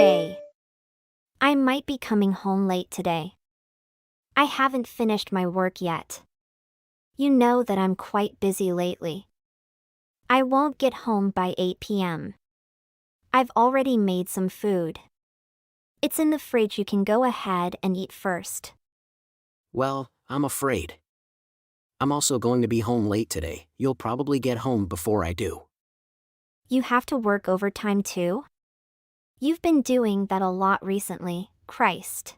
day. I might be coming home late today. I haven't finished my work yet. You know that I'm quite busy lately. I won't get home by 8 p.m. I've already made some food. It's in the fridge, you can go ahead and eat first. Well, I'm afraid. I'm also going to be home late today. You'll probably get home before I do. You have to work overtime too? You've been doing that a lot recently, Christ.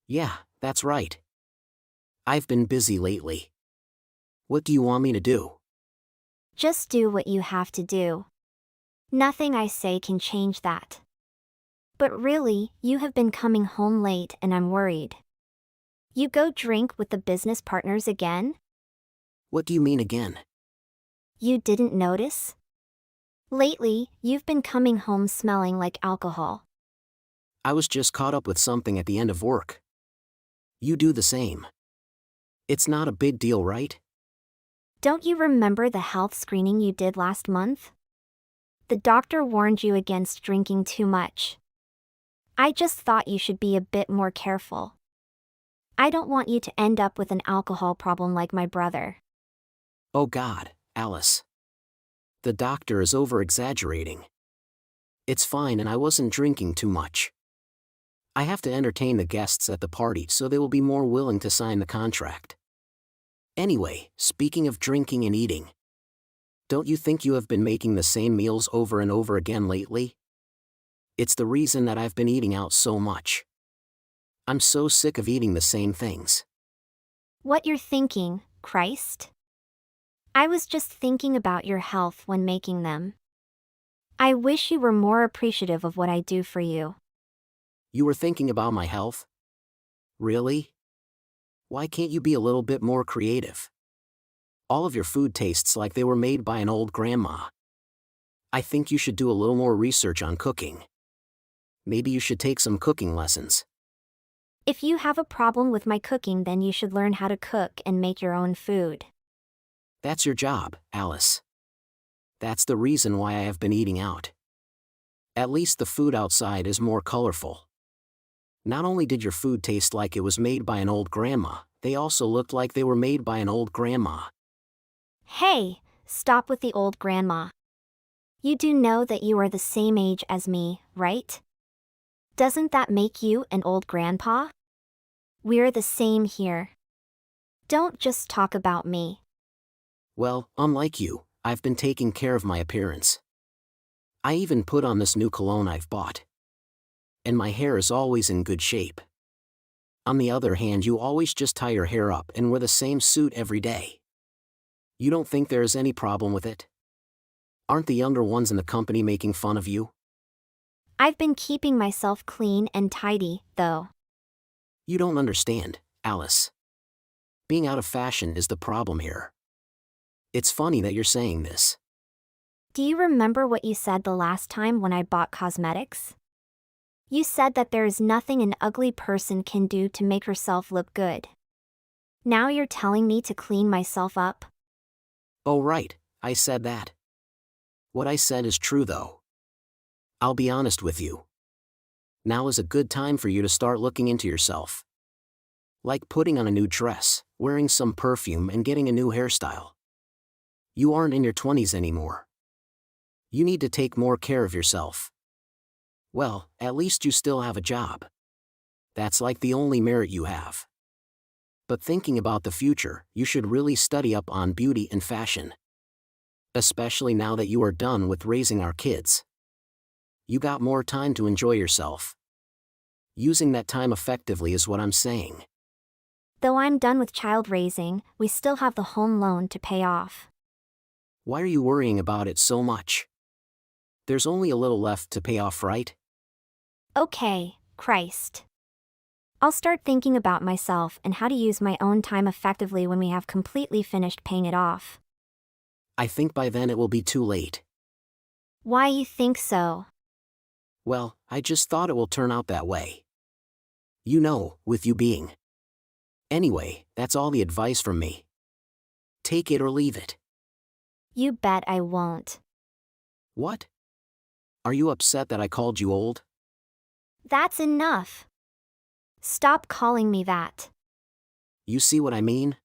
Yeah, that's right. I've been busy lately. What do you want me to do? Just do what you have to do. Nothing I say can change that. But really, you have been coming home late and I'm worried. You go drink with the business partners again? What do you mean again? You didn't notice? Lately, you've been coming home smelling like alcohol. I was just caught up with something at the end of work. You do the same. It's not a big deal, right? Don't you remember the health screening you did last month? The doctor warned you against drinking too much. I just thought you should be a bit more careful. I don't want you to end up with an alcohol problem like my brother. Oh God, Alice. The doctor is over-exaggerating. It's fine and I wasn't drinking too much. I have to entertain the guests at the party so they will be more willing to sign the contract. Anyway, speaking of drinking and eating, don't you think you have been making the same meals over and over again lately? It's the reason that I've been eating out so much. I'm so sick of eating the same things. What you're thinking, Christ? I was just thinking about your health when making them. I wish you were more appreciative of what I do for you. You were thinking about my health? Really? Why can't you be a little bit more creative? All of your food tastes like they were made by an old grandma. I think you should do a little more research on cooking. Maybe you should take some cooking lessons. If you have a problem with my cooking, then you should learn how to cook and make your own food. That's your job, Alice. That's the reason why I have been eating out. At least the food outside is more colorful. Not only did your food taste like it was made by an old grandma, they also looked like they were made by an old grandma. Hey, stop with the old grandma. You do know that you are the same age as me, right? Doesn't that make you an old grandpa? We're the same here. Don't just talk about me. Well, unlike you, I've been taking care of my appearance. I even put on this new cologne I've bought. And my hair is always in good shape. On the other hand, you always just tie your hair up and wear the same suit every day. You don't think there is any problem with it? Aren't the younger ones in the company making fun of you? I've been keeping myself clean and tidy, though. You don't understand, Alice. Being out of fashion is the problem here. It's funny that you're saying this. Do you remember what you said the last time when I bought cosmetics? You said that there is nothing an ugly person can do to make herself look good. Now you're telling me to clean myself up? Oh right, I said that. What I said is true though. I'll be honest with you. Now is a good time for you to start looking into yourself. Like putting on a new dress, wearing some perfume and getting a new hairstyle. You aren't in your 20s anymore. You need to take more care of yourself. Well, at least you still have a job. That's like the only merit you have. But thinking about the future, you should really study up on beauty and fashion. Especially now that you are done with raising our kids. You got more time to enjoy yourself. Using that time effectively is what I'm saying. Though I'm done with child raising, we still have the home loan to pay off. Why are you worrying about it so much? There's only a little left to pay off, right? Okay, Christ. I'll start thinking about myself and how to use my own time effectively when we have completely finished paying it off. I think by then it will be too late. Why you think so? Well, I just thought it will turn out that way. You know, with you being. Anyway, that's all the advice from me. Take it or leave it. You bet I won't. What? Are you upset that I called you old? That's enough. Stop calling me that. You see what I mean?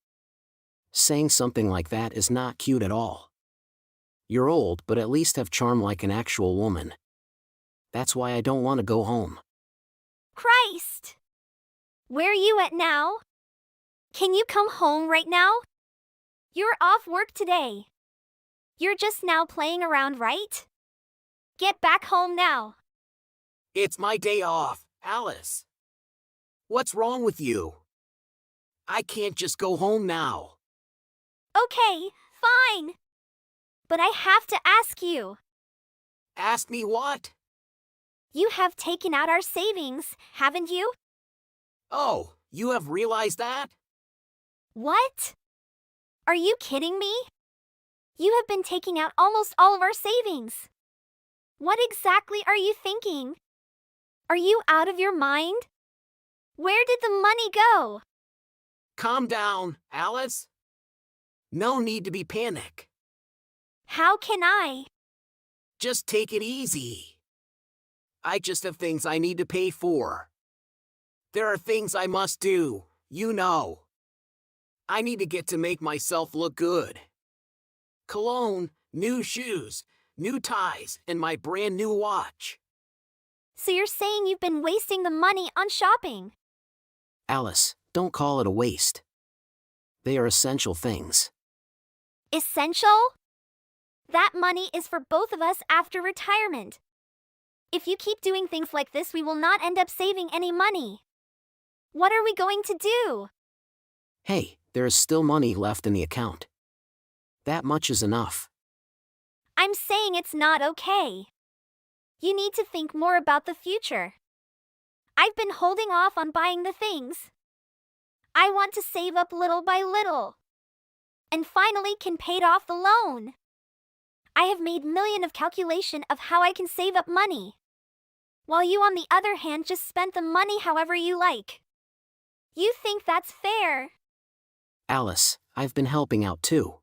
Saying something like that is not cute at all. You're old, but at least have charm like an actual woman. That's why I don't want to go home. Christ! Where are you at now? Can you come home right now? You're off work today. You're just now playing around, right? Get back home now. It's my day off, Alice. What's wrong with you? I can't just go home now. Okay, fine. But I have to ask you. Ask me what? You have taken out our savings, haven't you? Oh, you have realized that? What? Are you kidding me? You have been taking out almost all of our savings. What exactly are you thinking? Are you out of your mind? Where did the money go? Calm down, Alice. No need to be panic. How can I? Just take it easy. I just have things I need to pay for. There are things I must do, you know. I need to get to make myself look good. Cologne, new shoes, new ties, and my brand new watch. So you're saying you've been wasting the money on shopping? Alice, don't call it a waste. They are essential things. Essential? That money is for both of us after retirement. If you keep doing things like this, we will not end up saving any money. What are we going to do? Hey, there is still money left in the account. That much is enough. I'm saying it's not okay. You need to think more about the future. I've been holding off on buying the things. I want to save up little by little. And finally can pay off the loan. I have made millions of calculation of how I can save up money. While you on the other hand just spent the money however you like. You think that's fair? Alice, I've been helping out too.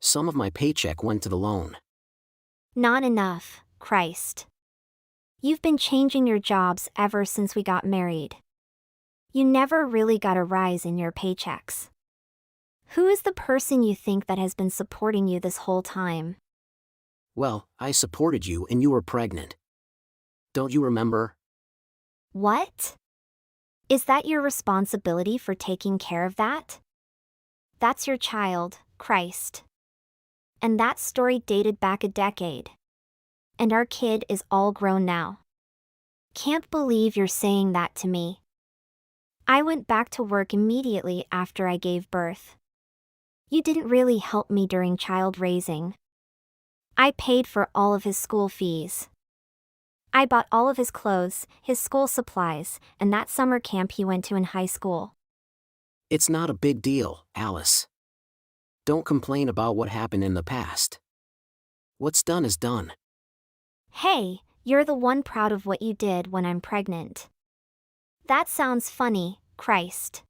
Some of my paycheck went to the loan. Not enough, Christ. You've been changing your jobs ever since we got married. You never really got a rise in your paychecks. Who is the person you think that has been supporting you this whole time? Well, I supported you and you were pregnant. Don't you remember? What? Is that your responsibility for taking care of that? That's your child, Christ. And that story dated back a decade. And our kid is all grown now. Can't believe you're saying that to me. I went back to work immediately after I gave birth. You didn't really help me during child raising. I paid for all of his school fees. I bought all of his clothes, his school supplies, and that summer camp he went to in high school. It's not a big deal, Alice. Don't complain about what happened in the past. What's done is done. Hey, you're the one proud of what you did when I'm pregnant. That sounds funny, Christ.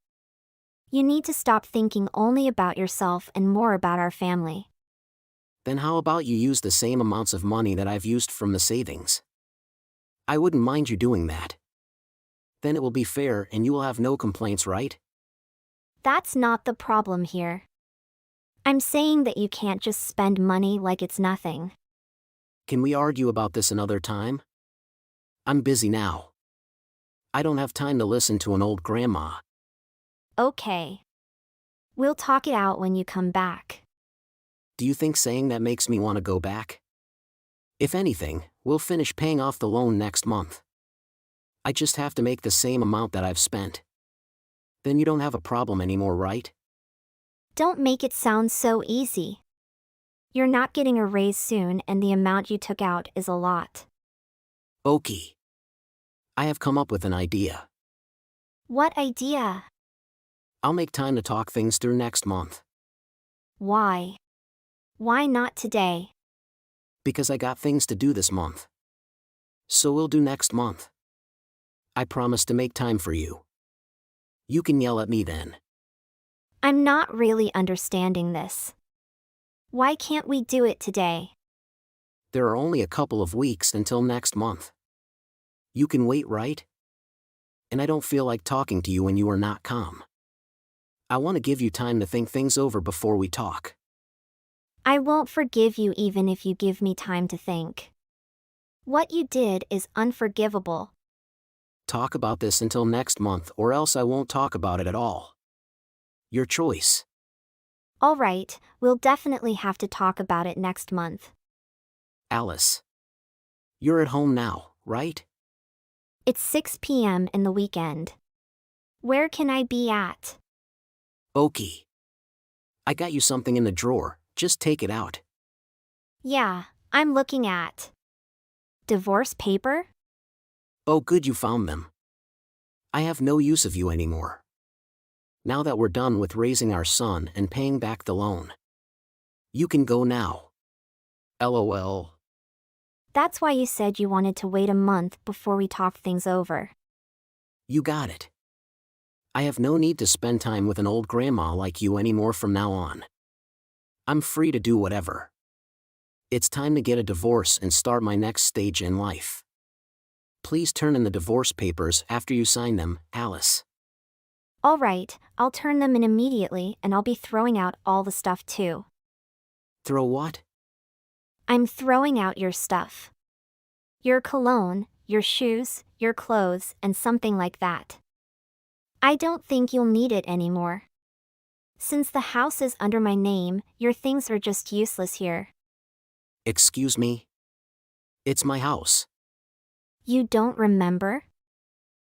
You need to stop thinking only about yourself and more about our family. Then how about you use the same amounts of money that I've used from the savings? I wouldn't mind you doing that. Then it will be fair and you will have no complaints, right? That's not the problem here. I'm saying that you can't just spend money like it's nothing. Can we argue about this another time? I'm busy now. I don't have time to listen to an old grandma. Okay. We'll talk it out when you come back. Do you think saying that makes me want to go back? If anything, we'll finish paying off the loan next month. I just have to make the same amount that I've spent. Then you don't have a problem anymore, right? Don't make it sound so easy. You're not getting a raise soon and the amount you took out is a lot. Okay. I have come up with an idea. What idea? I'll make time to talk things through next month. Why? Why not today? Because I got things to do this month. So we'll do next month. I promise to make time for you. You can yell at me then. I'm not really understanding this. Why can't we do it today? There are only a couple of weeks until next month. You can wait, right? And I don't feel like talking to you when you are not calm. I want to give you time to think things over before we talk. I won't forgive you even if you give me time to think. What you did is unforgivable. Talk about this until next month, or else I won't talk about it at all. Your choice. All right, we'll definitely have to talk about it next month. Alice. You're at home now, right? It's 6 p.m. in the weekend. Where can I be at? Okay. I got you something in the drawer, just take it out. Yeah, I'm looking at. Divorce paper? Oh, good you found them. I have no use of you anymore. Now that we're done with raising our son and paying back the loan. You can go now. LOL. That's why you said you wanted to wait a month before we talked things over. You got it. I have no need to spend time with an old grandma like you anymore from now on. I'm free to do whatever. It's time to get a divorce and start my next stage in life. Please turn in the divorce papers after you sign them, Alice. All right, I'll turn them in immediately and I'll be throwing out all the stuff too. Throw what? I'm throwing out your stuff. Your cologne, your shoes, your clothes, and something like that. I don't think you'll need it anymore. Since the house is under my name, your things are just useless here. Excuse me? It's my house. You don't remember?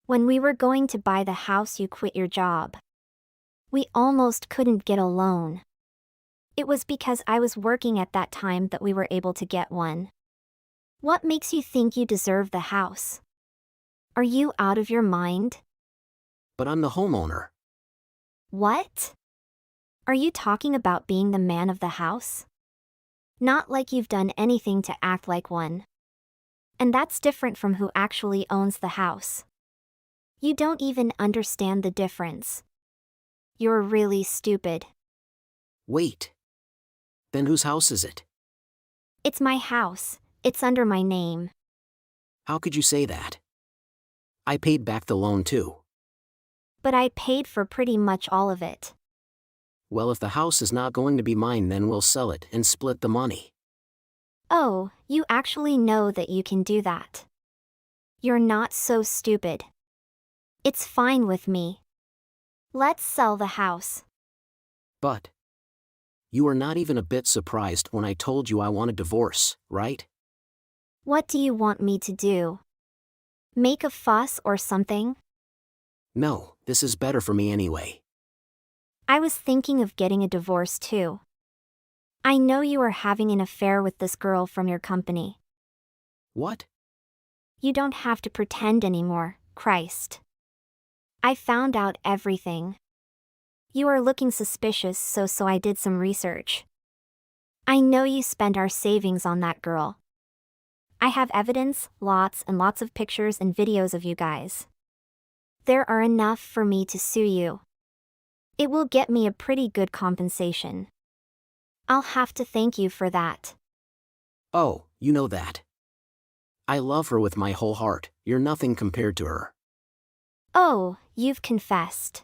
When we were going to buy the house, you quit your job. We almost couldn't get a loan. It was because I was working at that time that we were able to get one. What makes you think you deserve the house? Are you out of your mind? But I'm the homeowner. What? Are you talking about being the man of the house? Not like you've done anything to act like one. And that's different from who actually owns the house. You don't even understand the difference. You're really stupid. Wait. Then whose house is it? It's my house. It's under my name. How could you say that? I paid back the loan too. But I paid for pretty much all of it. Well, if the house is not going to be mine, then we'll sell it and split the money. Oh, you actually know that you can do that. You're not so stupid. It's fine with me. Let's sell the house. But you were not even a bit surprised when I told you I want a divorce, right? What do you want me to do? Make a fuss or something? No, this is better for me anyway. I was thinking of getting a divorce too. I know you are having an affair with this girl from your company. What? You don't have to pretend anymore, Christ. I found out everything. You are looking suspicious, so I did some research. I know you spent our savings on that girl. I have evidence, lots and lots of pictures and videos of you guys. There are enough for me to sue you. It will get me a pretty good compensation. I'll have to thank you for that. Oh, you know that. I love her with my whole heart. You're nothing compared to her. Oh, you've confessed.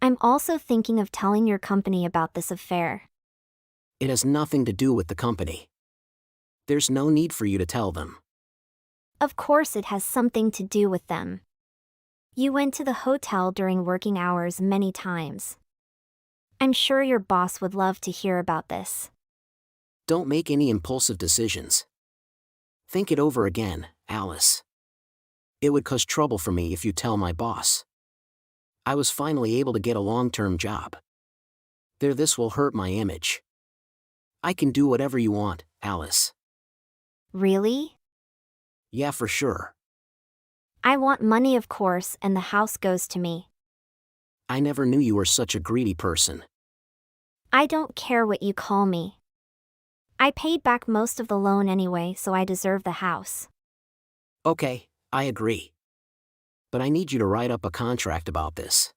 I'm also thinking of telling your company about this affair. It has nothing to do with the company. There's no need for you to tell them. Of course it has something to do with them. You went to the hotel during working hours many times. I'm sure your boss would love to hear about this. Don't make any impulsive decisions. Think it over again, Alice. It would cause trouble for me if you tell my boss. I was finally able to get a long-term job. This will hurt my image. I can do whatever you want, Alice. Really? Yeah, for sure. I want money, of course, and the house goes to me. I never knew you were such a greedy person. I don't care what you call me. I paid back most of the loan anyway, so I deserve the house. Okay, I agree. But I need you to write up a contract about this.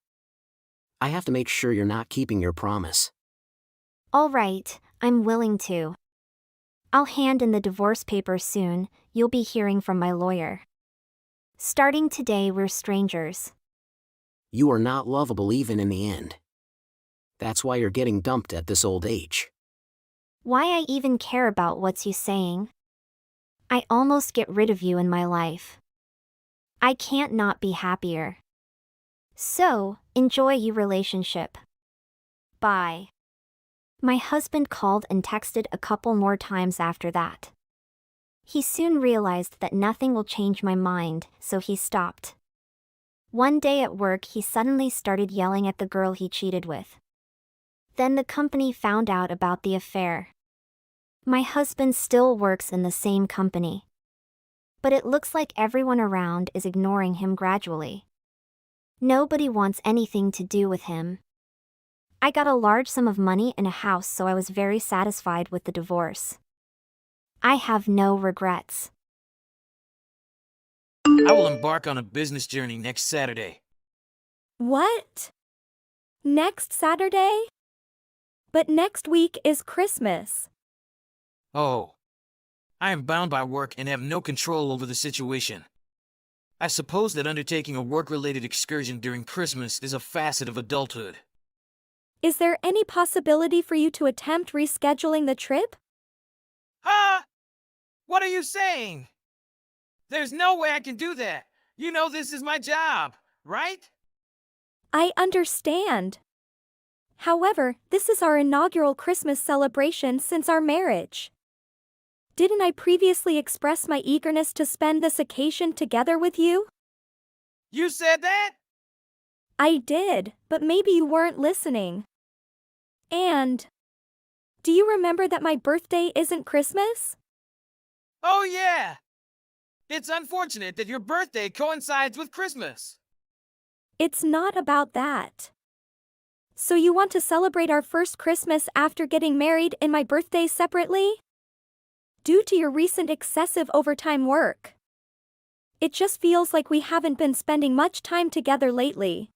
I have to make sure you're not keeping your promise. All right, I'm willing to. I'll hand in the divorce papers soon. You'll be hearing from my lawyer. Starting today, we're strangers. You are not lovable even in the end. That's why you're getting dumped at this old age. Why I even care about what's you saying? I almost get rid of you in my life. I can't not be happier. So, enjoy your relationship. Bye. My husband called and texted a couple more times after that. He soon realized that nothing will change my mind, so he stopped. One day at work, he suddenly started yelling at the girl he cheated with. Then the company found out about the affair. My husband still works in the same company. But it looks like everyone around is ignoring him gradually. Nobody wants anything to do with him. I got a large sum of money and a house, so I was very satisfied with the divorce. I have no regrets. I will embark on a business journey next Saturday. What? Next Saturday? But next week is Christmas. Oh. I am bound by work and have no control over the situation. I suppose that undertaking a work-related excursion during Christmas is a facet of adulthood. Is there any possibility for you to attempt rescheduling the trip? Huh? What are you saying? There's no way I can do that. You know this is my job, right? I understand. However, this is our inaugural Christmas celebration since our marriage. Didn't I previously express my eagerness to spend this occasion together with you? You said that? I did, but maybe you weren't listening. And, do you remember that my birthday isn't Christmas? Oh yeah! It's unfortunate that your birthday coincides with Christmas. It's not about that. So you want to celebrate our first Christmas after getting married and my birthday separately? Due to your recent excessive overtime work. It just feels like we haven't been spending much time together lately.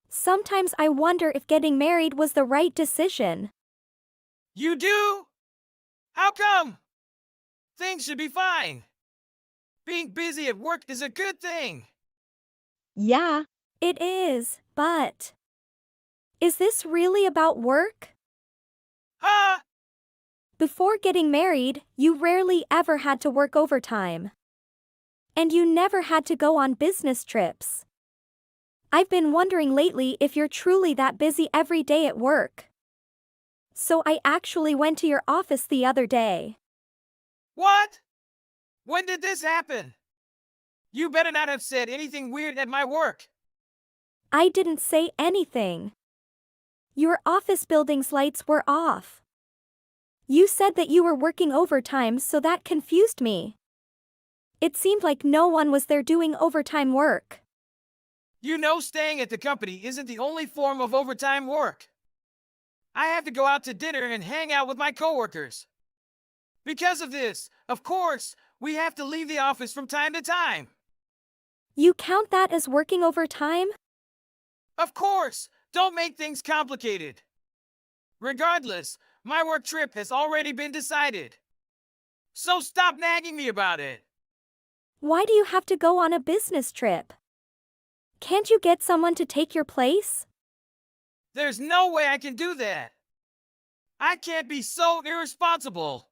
Sometimes I wonder if getting married was the right decision. You do? How come? Things should be fine. Being busy at work is a good thing. Yeah, it is, but... Is this really about work? Huh? Before getting married, you rarely ever had to work overtime. And you never had to go on business trips. I've been wondering lately if you're truly that busy every day at work. So I actually went to your office the other day. What? When did this happen? You better not have said anything weird at my work. I didn't say anything. Your office building's lights were off. You said that you were working overtime, so that confused me. It seemed like no one was there doing overtime work. You know staying at the company isn't the only form of overtime work. I have to go out to dinner and hang out with my coworkers. Because of this, of course, we have to leave the office from time to time. You count that as working overtime? Of course, don't make things complicated. Regardless, my work trip has already been decided. So stop nagging me about it. Why do you have to go on a business trip? Can't you get someone to take your place? There's no way I can do that. I can't be so irresponsible.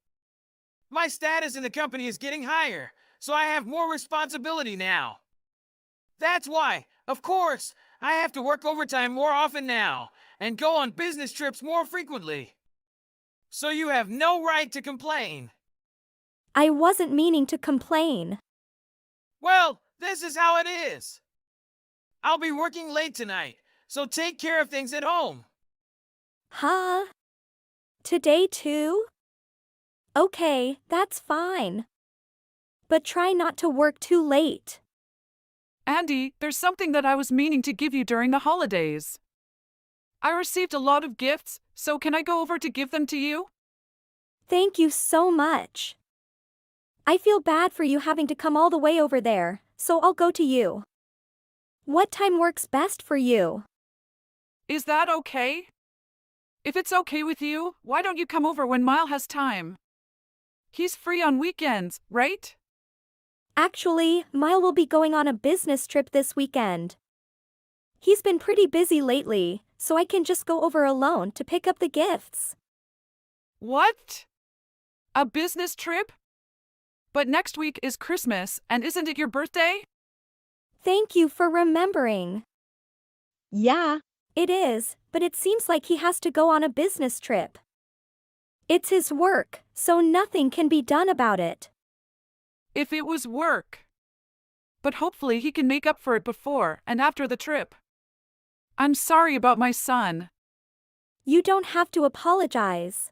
My status in the company is getting higher, so I have more responsibility now. That's why, of course, I have to work overtime more often now and go on business trips more frequently. So you have no right to complain. I wasn't meaning to complain. Well, this is how it is. I'll be working late tonight, so take care of things at home. Huh? Today too? Okay, that's fine. But try not to work too late. Andy, there's something that I was meaning to give you during the holidays. I received a lot of gifts, so can I go over to give them to you? Thank you so much. I feel bad for you having to come all the way over there, so I'll go to you. What time works best for you? Is that okay? If it's okay with you, why don't you come over when Mile has time? He's free on weekends, right? Actually, Mile will be going on a business trip this weekend. He's been pretty busy lately, so I can just go over alone to pick up the gifts. What? A business trip? But next week is Christmas, and isn't it your birthday? Thank you for remembering. Yeah, it is, but it seems like he has to go on a business trip. It's his work, so nothing can be done about it. If it was work. But hopefully he can make up for it before and after the trip. I'm sorry about my son. You don't have to apologize.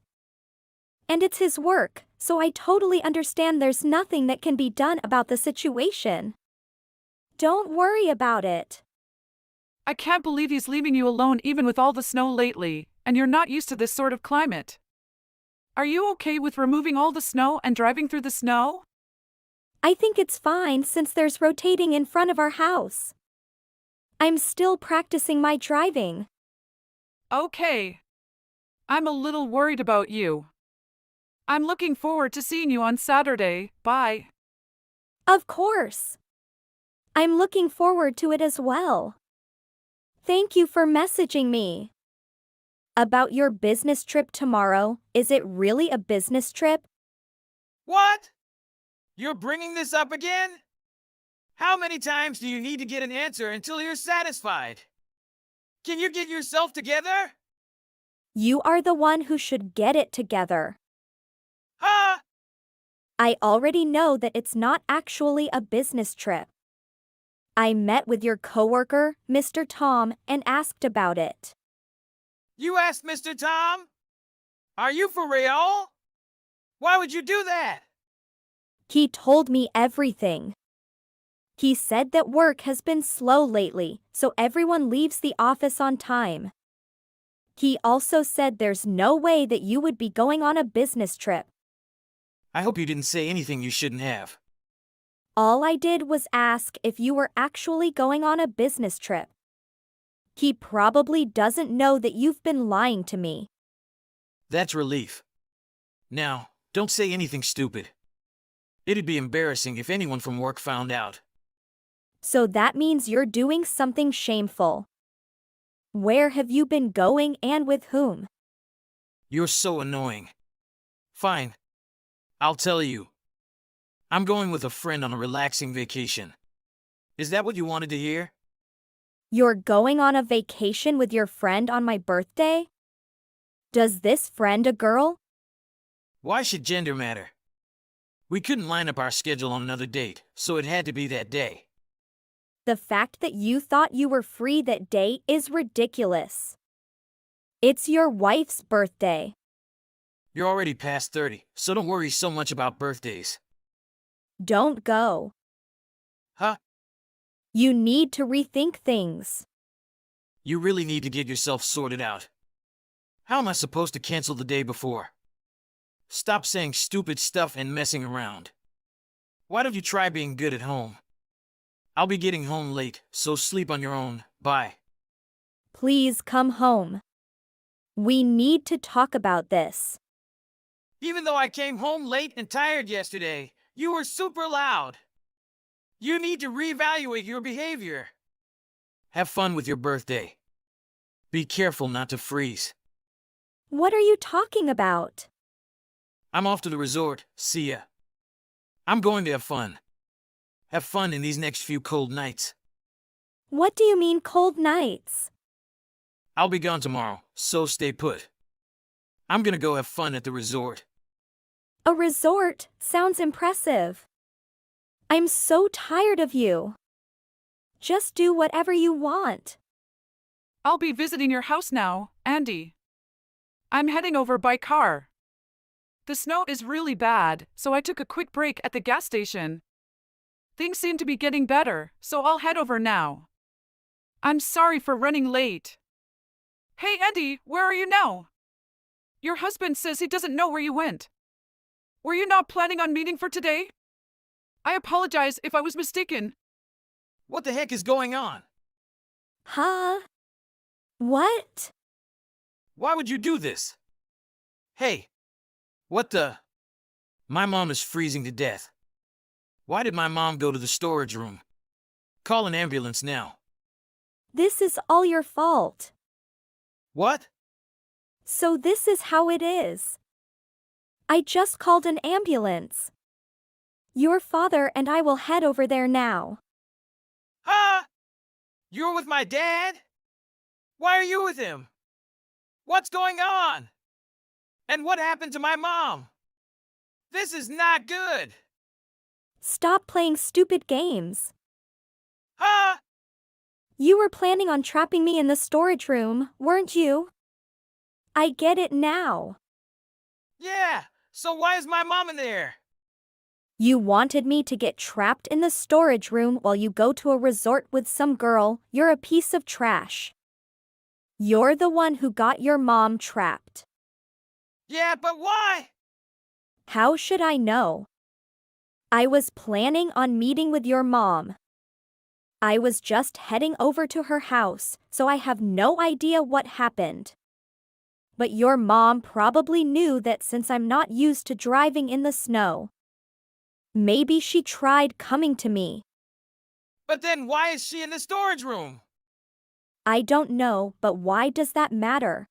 And it's his work, so I totally understand there's nothing that can be done about the situation. Don't worry about it. I can't believe he's leaving you alone even with all the snow lately, and you're not used to this sort of climate. Are you okay with removing all the snow and driving through the snow? I think it's fine since there's rotating in front of our house. I'm still practicing my driving. Okay. I'm a little worried about you. I'm looking forward to seeing you on Saturday. Bye. Of course. I'm looking forward to it as well. Thank you for messaging me. About your business trip tomorrow, is it really a business trip? What? You're bringing this up again? How many times do you need to get an answer until you're satisfied? Can you get yourself together? You are the one who should get it together. Huh? I already know that it's not actually a business trip. I met with your coworker, Mr. Tom, and asked about it. You asked Mr. Tom? Are you for real? Why would you do that? He told me everything. He said that work has been slow lately, so everyone leaves the office on time. He also said there's no way that you would be going on a business trip. I hope you didn't say anything you shouldn't have. All I did was ask if you were actually going on a business trip. He probably doesn't know that you've been lying to me. That's relief. Now, don't say anything stupid. It'd be embarrassing if anyone from work found out. So that means you're doing something shameful. Where have you been going and with whom? You're so annoying. Fine. I'll tell you. I'm going with a friend on a relaxing vacation. Is that what you wanted to hear? You're going on a vacation with your friend on my birthday? Does this friend a girl? Why should gender matter? We couldn't line up our schedule on another date, so it had to be that day. The fact that you thought you were free that day is ridiculous. It's your wife's birthday. You're already past 30, so don't worry so much about birthdays. Don't go. Huh? You need to rethink things. You really need to get yourself sorted out. How am I supposed to cancel the day before? Stop saying stupid stuff and messing around. Why don't you try being good at home? I'll be getting home late, so sleep on your own. Bye. Please come home. We need to talk about this. Even though I came home late and tired yesterday, you were super loud. You need to reevaluate your behavior. Have fun with your birthday. Be careful not to freeze. What are you talking about? I'm off to the resort. See ya. I'm going to have fun. Have fun in these next few cold nights. What do you mean cold nights? I'll be gone tomorrow, so stay put. I'm gonna go have fun at the resort. A resort sounds impressive. I'm so tired of you. Just do whatever you want. I'll be visiting your house now, Andy. I'm heading over by car. The snow is really bad, so I took a quick break at the gas station. Things seem to be getting better, so I'll head over now. I'm sorry for running late. Hey Andy, where are you now? Your husband says he doesn't know where you went. Were you not planning on meeting for today? I apologize if I was mistaken. What the heck is going on? Huh? What? Why would you do this? Hey, what the? My mom is freezing to death. Why did my mom go to the storage room? Call an ambulance now. This is all your fault. What? So this is how it is. I just called an ambulance. Your father and I will head over there now. Huh? You're with my dad? Why are you with him? What's going on? And what happened to my mom? This is not good. Stop playing stupid games. Huh? You were planning on trapping me in the storage room, weren't you? I get it now. Yeah, so why is my mom in there? You wanted me to get trapped in the storage room while you go to a resort with some girl. You're a piece of trash. You're the one who got your mom trapped. Yeah, but why? How should I know? I was planning on meeting with your mom. I was just heading over to her house, so I have no idea what happened. But your mom probably knew that since I'm not used to driving in the snow. Maybe she tried coming to me. But then why is she in the storage room? I don't know, but why does that matter?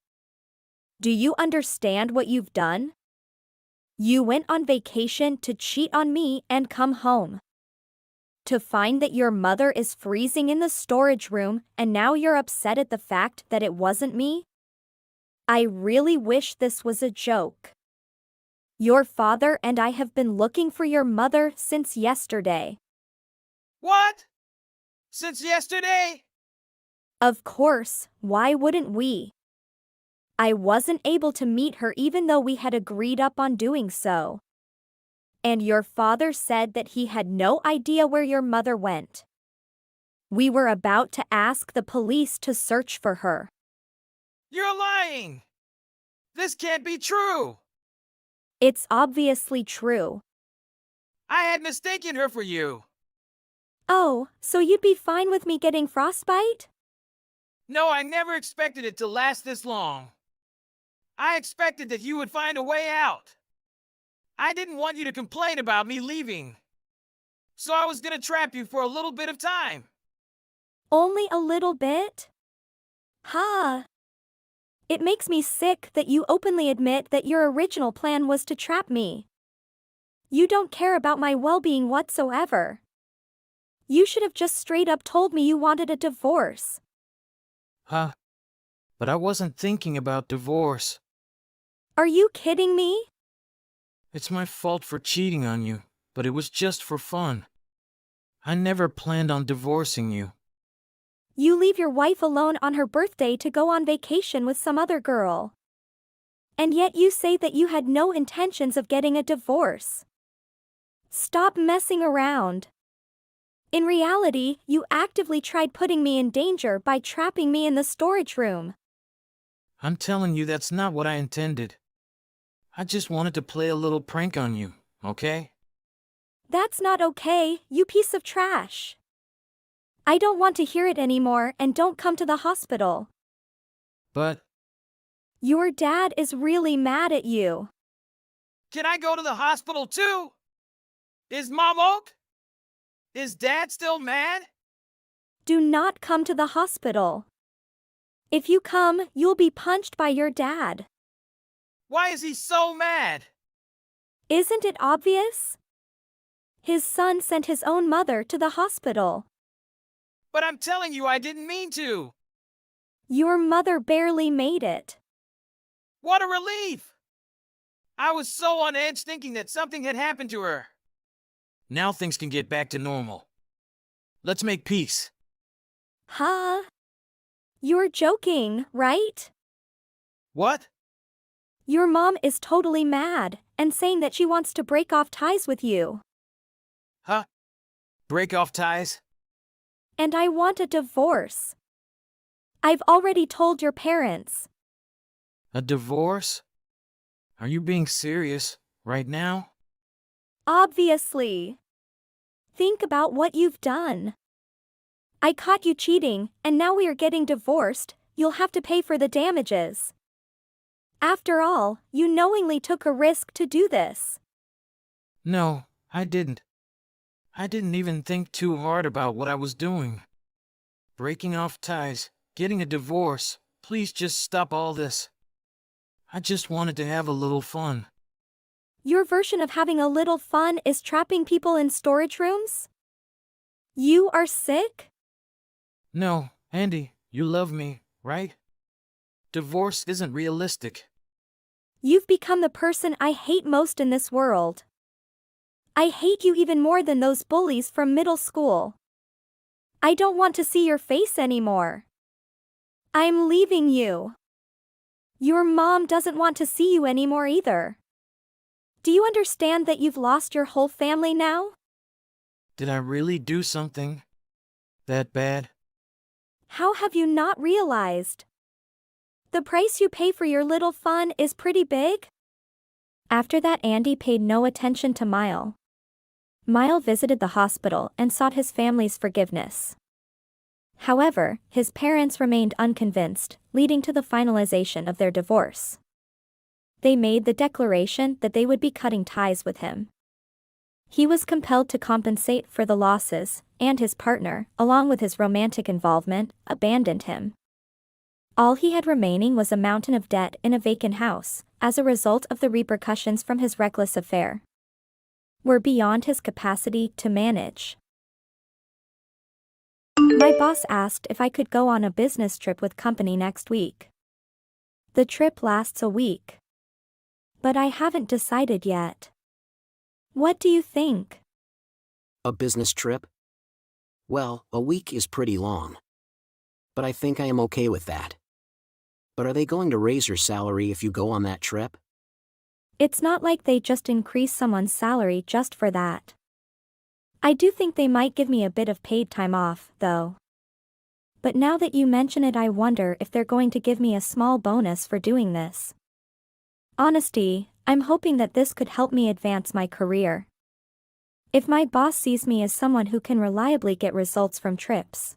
Do you understand what you've done? You went on vacation to cheat on me and come home. To find that your mother is freezing in the storage room and now you're upset at the fact that it wasn't me? I really wish this was a joke. Your father and I have been looking for your mother since yesterday. What? Since yesterday? Of course, why wouldn't we? I wasn't able to meet her even though we had agreed up on doing so. And your father said that he had no idea where your mother went. We were about to ask the police to search for her. You're lying! This can't be true! It's obviously true. I had mistaken her for you. Oh, so you'd be fine with me getting frostbite? No, I never expected it to last this long. I expected that you would find a way out. I didn't want you to complain about me leaving. So I was gonna trap you for a little bit of time. Only a little bit? Huh. It makes me sick that you openly admit that your original plan was to trap me. You don't care about my well-being whatsoever. You should have just straight up told me you wanted a divorce. Huh? But I wasn't thinking about divorce. Are you kidding me? It's my fault for cheating on you, but it was just for fun. I never planned on divorcing you. You leave your wife alone on her birthday to go on vacation with some other girl. And yet you say that you had no intentions of getting a divorce. Stop messing around. In reality, you actively tried putting me in danger by trapping me in the storage room. I'm telling you that's not what I intended. I just wanted to play a little prank on you, okay? That's not okay, you piece of trash. I don't want to hear it anymore and don't come to the hospital. But Your dad is really mad at you. can I go to the hospital too? Is Mom oak? Is Dad still mad? Do not come to the hospital. If you come, you'll be punched by your dad. Why is he so mad? Isn't it obvious? His son sent his own mother to the hospital. But I'm telling you I didn't mean to. Your mother barely made it. What a relief! I was so on edge thinking that something had happened to her. Now things can get back to normal. Let's make peace. Huh? You're joking, right? What? Your mom is totally mad and saying that she wants to break off ties with you. Huh? Break off ties? And I want a divorce. I've already told your parents. A divorce? Are you being serious right now? Obviously. Think about what you've done. I caught you cheating, and now we are getting divorced. You'll have to pay for the damages. After all, you knowingly took a risk to do this. No, I didn't. I didn't even think too hard about what I was doing. Breaking off ties, getting a divorce. Please just stop all this. I just wanted to have a little fun. Your version of having a little fun is trapping people in storage rooms? You are sick? No, Andy, you love me, right? Divorce isn't realistic. You've become the person I hate most in this world. I hate you even more than those bullies from middle school. I don't want to see your face anymore. I'm leaving you. Your mom doesn't want to see you anymore either. Do you understand that you've lost your whole family now? Did I really do something that bad? How have you not realized? The price you pay for your little fun is pretty big. After that, Andy paid no attention to Mile. Mile visited the hospital and sought his family's forgiveness. However, his parents remained unconvinced, leading to the finalization of their divorce. They made the declaration that they would be cutting ties with him. He was compelled to compensate for the losses, and his partner, along with his romantic involvement, abandoned him. All he had remaining was a mountain of debt in a vacant house, as a result of the repercussions from his reckless affair. Were beyond his capacity to manage. My boss asked if I could go on a business trip with company next week. The trip lasts a week. But I haven't decided yet. What do you think? A business trip? Well, a week is pretty long. But I think I am okay with that. But are they going to raise your salary if you go on that trip? It's not like they just increase someone's salary just for that. I do think they might give me a bit of paid time off, though. But now that you mention it, I wonder if they're going to give me a small bonus for doing this. Honesty, I'm hoping that this could help me advance my career. If my boss sees me as someone who can reliably get results from trips,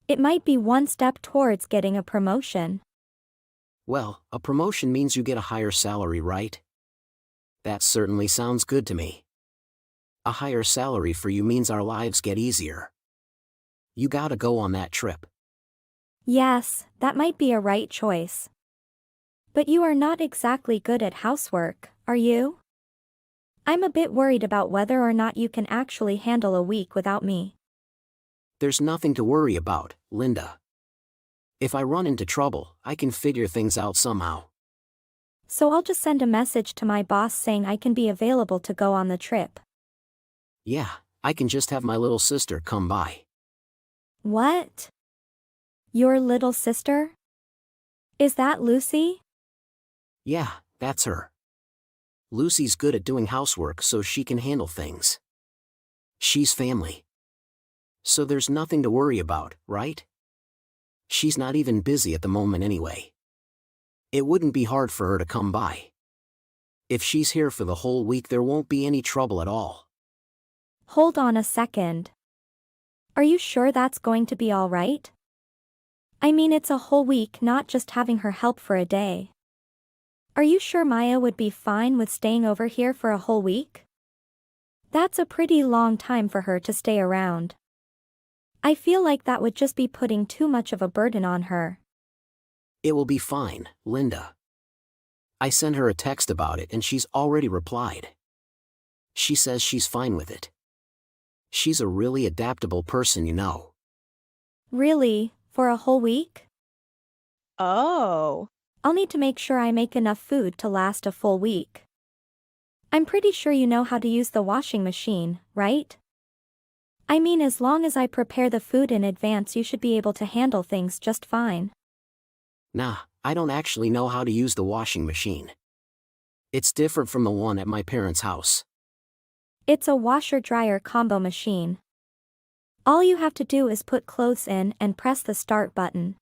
it might be one step towards getting a promotion. Well, a promotion means you get a higher salary, right? That certainly sounds good to me. A higher salary for you means our lives get easier. You gotta go on that trip. Yes, that might be a right choice. But you are not exactly good at housework, are you? I'm a bit worried about whether or not you can actually handle a week without me. There's nothing to worry about, Linda. If I run into trouble, I can figure things out somehow. So I'll just send a message to my boss saying I can be available to go on the trip. Yeah, I can just have my little sister come by. What? Your little sister? Is that Lucy? Yeah, that's her. Lucy's good at doing housework so she can handle things. She's family. So there's nothing to worry about, right? She's not even busy at the moment anyway. It wouldn't be hard for her to come by. If she's here for the whole week, there won't be any trouble at all. Hold on a second. Are you sure that's going to be all right? I mean, it's a whole week, not just having her help for a day. Are you sure Maya would be fine with staying over here for a whole week? That's a pretty long time for her to stay around. I feel like that would just be putting too much of a burden on her. It will be fine, Linda. I sent her a text about it and she's already replied. She says she's fine with it. She's a really adaptable person, you know. Really, for a whole week? Oh. I'll need to make sure I make enough food to last a full week. I'm pretty sure you know how to use the washing machine, right? I mean, as long as I prepare the food in advance, you should be able to handle things just fine. Nah, I don't actually know how to use the washing machine. It's different from the one at my parents' house. It's a washer-dryer combo machine. All you have to do is put clothes in and press the start button.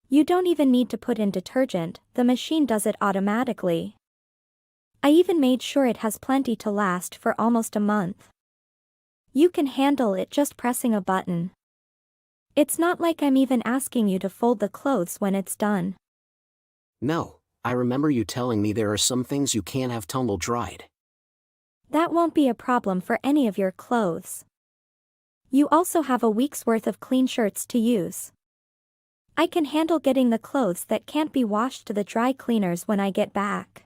You don't even need to put in detergent, the machine does it automatically. I even made sure it has plenty to last for almost a month. You can handle it just pressing a button. It's not like I'm even asking you to fold the clothes when it's done. No, I remember you telling me there are some things you can't have tumble dried. That won't be a problem for any of your clothes. You also have a week's worth of clean shirts to use. I can handle getting the clothes that can't be washed to the dry cleaners when I get back.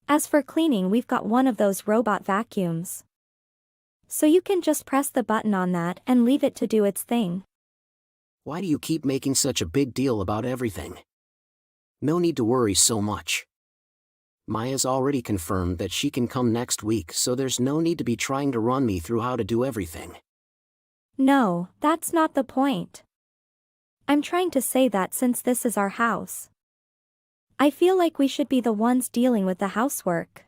As for cleaning, we've got one of those robot vacuums. So you can just press the button on that and leave it to do its thing. Why do you keep making such a big deal about everything? No need to worry so much. Maya's already confirmed that she can come next week, so there's no need to be trying to run me through how to do everything. No, that's not the point. I'm trying to say that since this is our house, I feel like we should be the ones dealing with the housework.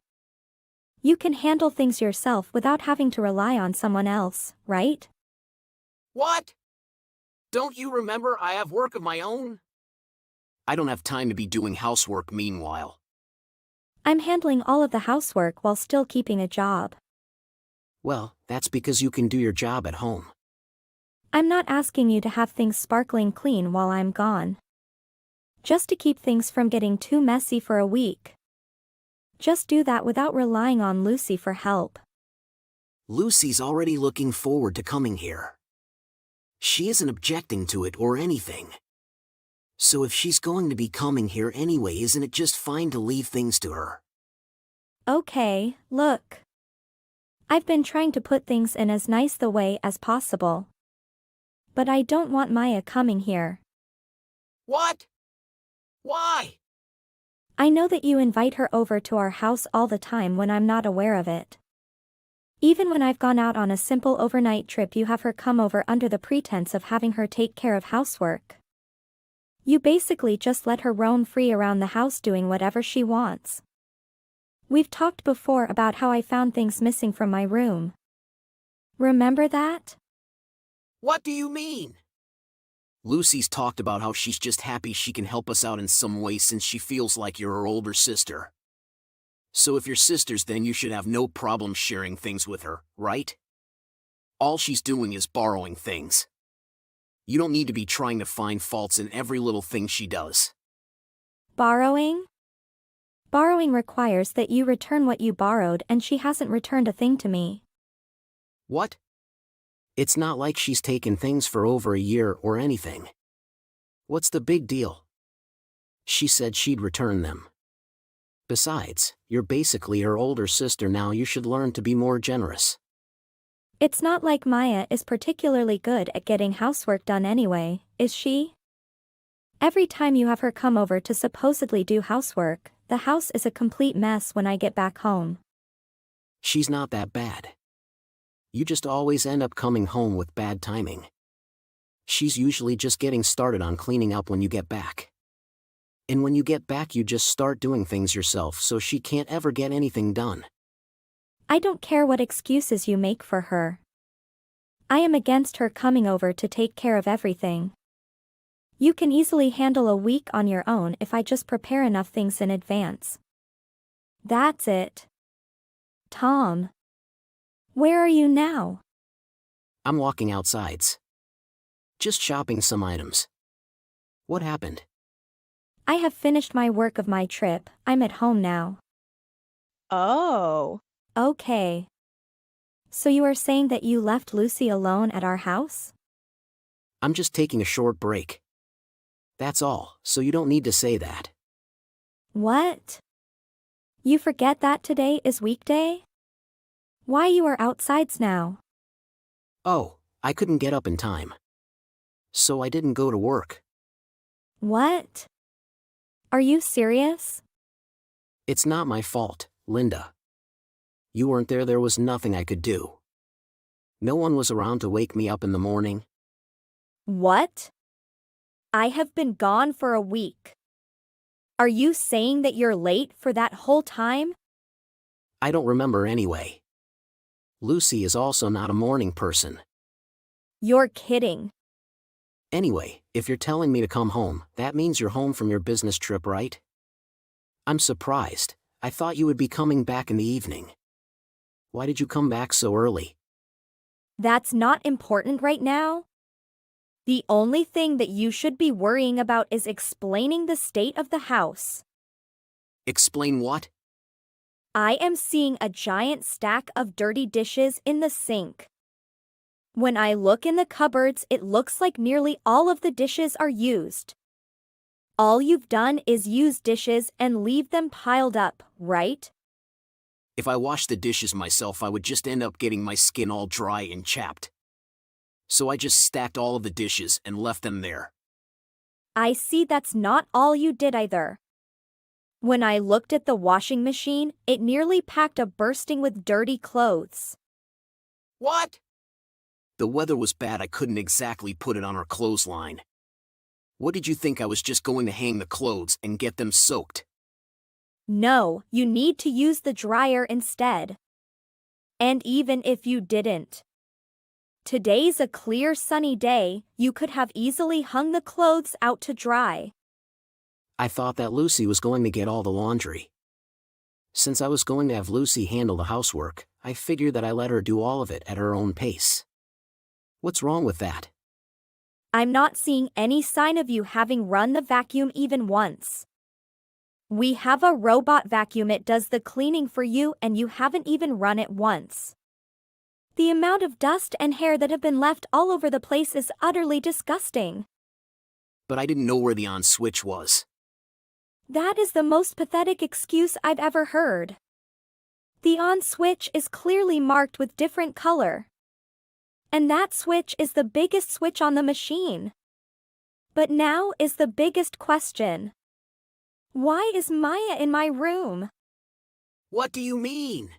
You can handle things yourself without having to rely on someone else, right? What? Don't you remember I have work of my own? I don't have time to be doing housework meanwhile. I'm handling all of the housework while still keeping a job. Well, that's because you can do your job at home. I'm not asking you to have things sparkling clean while I'm gone. Just to keep things from getting too messy for a week. Just do that without relying on Lucy for help. Lucy's already looking forward to coming here. She isn't objecting to it or anything. So if she's going to be coming here anyway, isn't it just fine to leave things to her? Okay, look. I've been trying to put things in as nice the way as possible. But I don't want Maya coming here. What? Why? I know that you invite her over to our house all the time when I'm not aware of it. Even when I've gone out on a simple overnight trip, you have her come over under the pretense of having her take care of housework. You basically just let her roam free around the house doing whatever she wants. We've talked before about how I found things missing from my room. Remember that? What do you mean? Lucy's talked about how she's just happy she can help us out in some way since she feels like you're her older sister. So if you're sisters, then you should have no problem sharing things with her, right? All she's doing is borrowing things. You don't need to be trying to find faults in every little thing she does. Borrowing? Borrowing requires that you return what you borrowed, and she hasn't returned a thing to me. What? It's not like she's taken things for over a year or anything. What's the big deal? She said she'd return them. Besides, you're basically her older sister now. You should learn to be more generous. It's not like Maya is particularly good at getting housework done anyway, is she? Every time you have her come over to supposedly do housework, the house is a complete mess when I get back home. She's not that bad. You just always end up coming home with bad timing. She's usually just getting started on cleaning up when you get back. And when you get back, you just start doing things yourself, so she can't ever get anything done. I don't care what excuses you make for her. I am against her coming over to take care of everything. You can easily handle a week on your own if I just prepare enough things in advance. That's it. Tom. Where are you now? I'm walking outsides. Just shopping some items. What happened? I have finished my work of my trip. I'm at home now. Oh. Okay. So you are saying that you left Lucy alone at our house? I'm just taking a short break. That's all, so you don't need to say that. What? You forget that today is weekday? Why you are outsides now? Oh, I couldn't get up in time. So I didn't go to work. What? Are you serious? It's not my fault, Linda. You weren't there. There was nothing I could do. No one was around to wake me up in the morning. What? I have been gone for a week. Are you saying that you're late for that whole time? I don't remember anyway. Lucy is also not a morning person. You're kidding. Anyway, if you're telling me to come home, that means you're home from your business trip, right? I'm surprised. I thought you would be coming back in the evening. Why did you come back so early? That's not important right now. The only thing that you should be worrying about is explaining the state of the house. Explain what? I am seeing a giant stack of dirty dishes in the sink. When I look in the cupboards, it looks like nearly all of the dishes are used. All you've done is use dishes and leave them piled up, right? If I washed the dishes myself, I would just end up getting my skin all dry and chapped. So I just stacked all of the dishes and left them there. I see that's not all you did either. When I looked at the washing machine, it nearly packed a bursting with dirty clothes. What? The weather was bad, I couldn't exactly put it on our clothesline. What did you think, I was just going to hang the clothes and get them soaked? No, you need to use the dryer instead. And even if you didn't, today's a clear sunny day, you could have easily hung the clothes out to dry. I thought that Lucy was going to get all the laundry. Since I was going to have Lucy handle the housework, I figured that I let her do all of it at her own pace. What's wrong with that? I'm not seeing any sign of you having run the vacuum even once. We have a robot vacuum, it does the cleaning for you, and you haven't even run it once. The amount of dust and hair that have been left all over the place is utterly disgusting. But I didn't know where the on switch was. That is the most pathetic excuse I've ever heard. The on switch is clearly marked with different color. And that switch is the biggest switch on the machine. But now is the biggest question. Why is Maya in my room? What do you mean?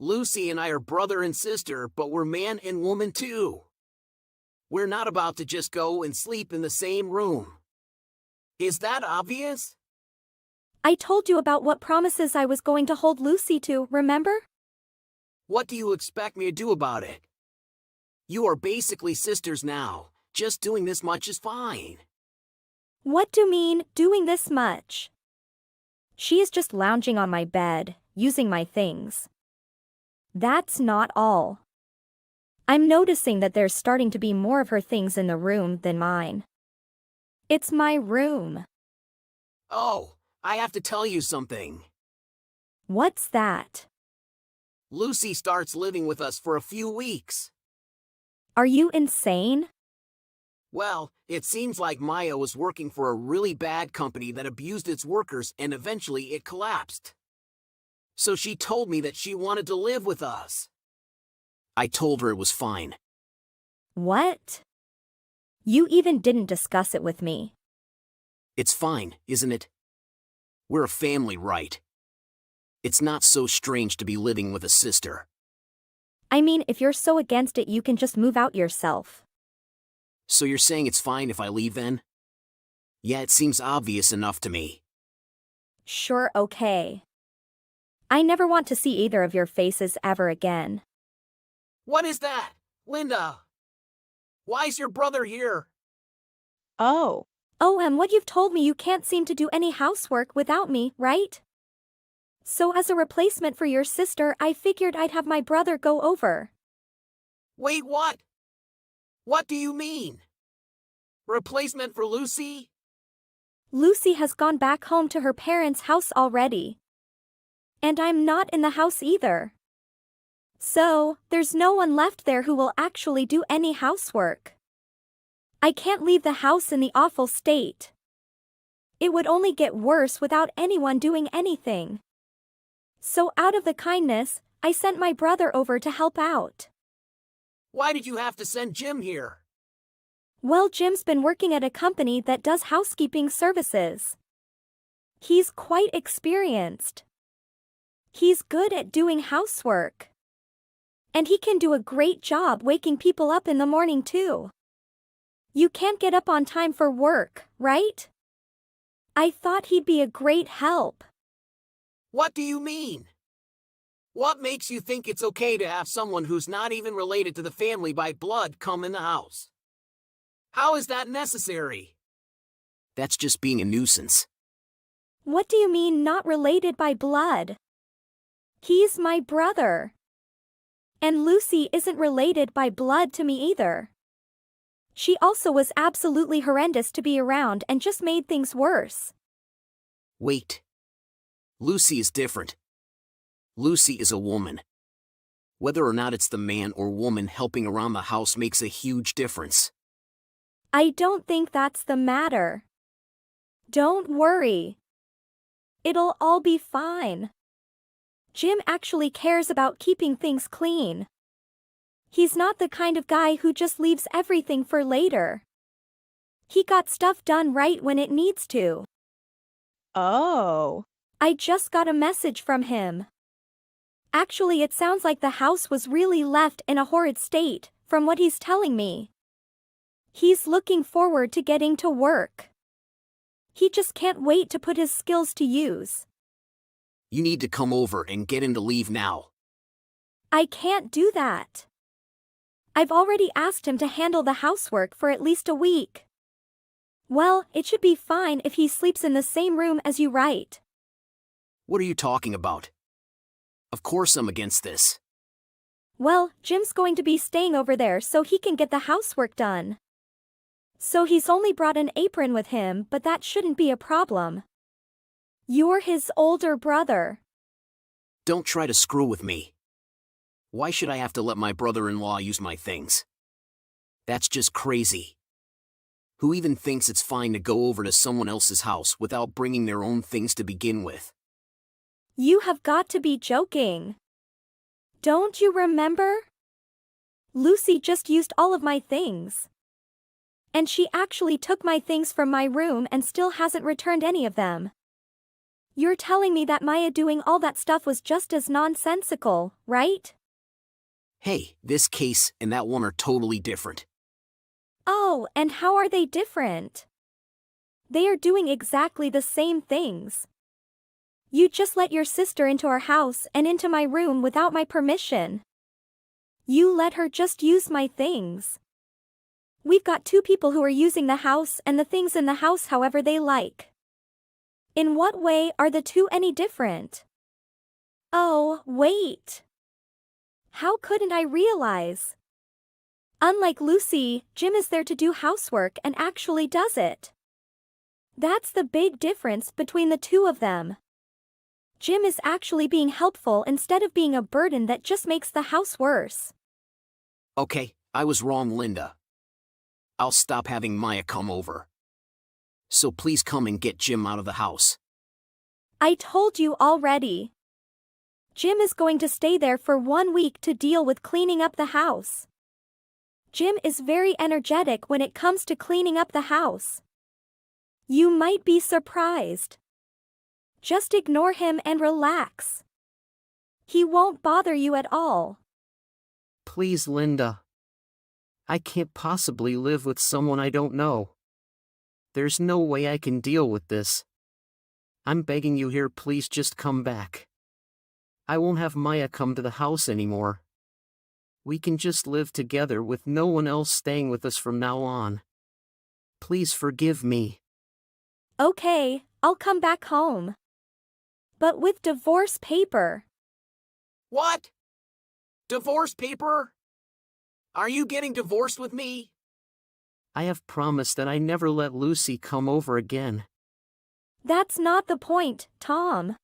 Lucy and I are brother and sister, but we're man and woman too. We're not about to just go and sleep in the same room. Is that obvious? I told you about what promises I was going to hold Lucy to, remember? What do you expect me to do about it? You are basically sisters now. Just doing this much is fine. What do you mean, doing this much? She is just lounging on my bed, using my things. That's not all. I'm noticing that there's starting to be more of her things in the room than mine. It's my room. Oh, I have to tell you something. What's that? Lucy starts living with us for a few weeks. Are you insane? Well, it seems like Maya was working for a really bad company that abused its workers and eventually it collapsed. So she told me that she wanted to live with us. I told her it was fine. What? You even didn't discuss it with me. It's fine, isn't it? We're a family, right? It's not so strange to be living with a sister. I mean, if you're so against it, you can just move out yourself. So you're saying it's fine if I leave then? Yeah, it seems obvious enough to me. Sure, okay. I never want to see either of your faces ever again. What is that? Linda! Why's your brother here? Oh, Oh, and what you've told me, you can't seem to do any housework without me, right? So as a replacement for your sister, I figured I'd have my brother go over. Wait, what? What do you mean? Replacement for Lucy? Lucy has gone back home to her parents' house already. And I'm not in the house either. So, there's no one left there who will actually do any housework. I can't leave the house in the awful state. It would only get worse without anyone doing anything. So out of the kindness, I sent my brother over to help out. Why did you have to send Jim here? Well, Jim's been working at a company that does housekeeping services. He's quite experienced. He's good at doing housework. And he can do a great job waking people up in the morning too. You can't get up on time for work, right? I thought he'd be a great help. What do you mean? What makes you think it's okay to have someone who's not even related to the family by blood come in the house? How is that necessary? That's just being a nuisance. What do you mean not related by blood? He's my brother. And Lucy isn't related by blood to me either. She also was absolutely horrendous to be around and just made things worse. Wait. Lucy is different. Lucy is a woman. Whether or not it's the man or woman helping around the house makes a huge difference. I don't think that's the matter. Don't worry. It'll all be fine. Jim actually cares about keeping things clean. He's not the kind of guy who just leaves everything for later. He got stuff done right when it needs to. Oh. I just got a message from him. Actually, it sounds like the house was really left in a horrid state, from what he's telling me. He's looking forward to getting to work. He just can't wait to put his skills to use. You need to come over and get him to leave now. I can't do that. I've already asked him to handle the housework for at least a week. Well, it should be fine if he sleeps in the same room as you, right? What are you talking about? Of course I'm against this. Well, Jim's going to be staying over there so he can get the housework done. So he's only brought an apron with him, but that shouldn't be a problem. You're his older brother. Don't try to screw with me. Why should I have to let my brother-in-law use my things? That's just crazy. Who even thinks it's fine to go over to someone else's house without bringing their own things to begin with? You have got to be joking. Don't you remember? Lucy just used all of my things. And she actually took my things from my room and still hasn't returned any of them. You're telling me that Maya doing all that stuff was just as nonsensical, right? Hey, this case and that one are totally different. Oh, and how are they different? They are doing exactly the same things. You just let your sister into our house and into my room without my permission. You let her just use my things. We've got two people who are using the house and the things in the house however they like. In what way are the two any different? Oh, wait. How couldn't I realize? Unlike Lucy, Jim is there to do housework and actually does it. That's the big difference between the two of them. Jim is actually being helpful instead of being a burden that just makes the house worse. Okay, I was wrong, Linda. I'll stop having Maya come over. So please come and get Jim out of the house. I told you already. Jim is going to stay there for 1 week to deal with cleaning up the house. Jim is very energetic when it comes to cleaning up the house. You might be surprised. Just ignore him and relax. He won't bother you at all. Please, Linda. I can't possibly live with someone I don't know. There's no way I can deal with this. I'm begging you here, please just come back. I won't have Maya come to the house anymore. We can just live together with no one else staying with us from now on. Please forgive me. Okay, I'll come back home. But with divorce paper. What? Divorce paper? Are you getting divorced with me? I have promised that I never let Lucy come over again. That's not the point, Tom.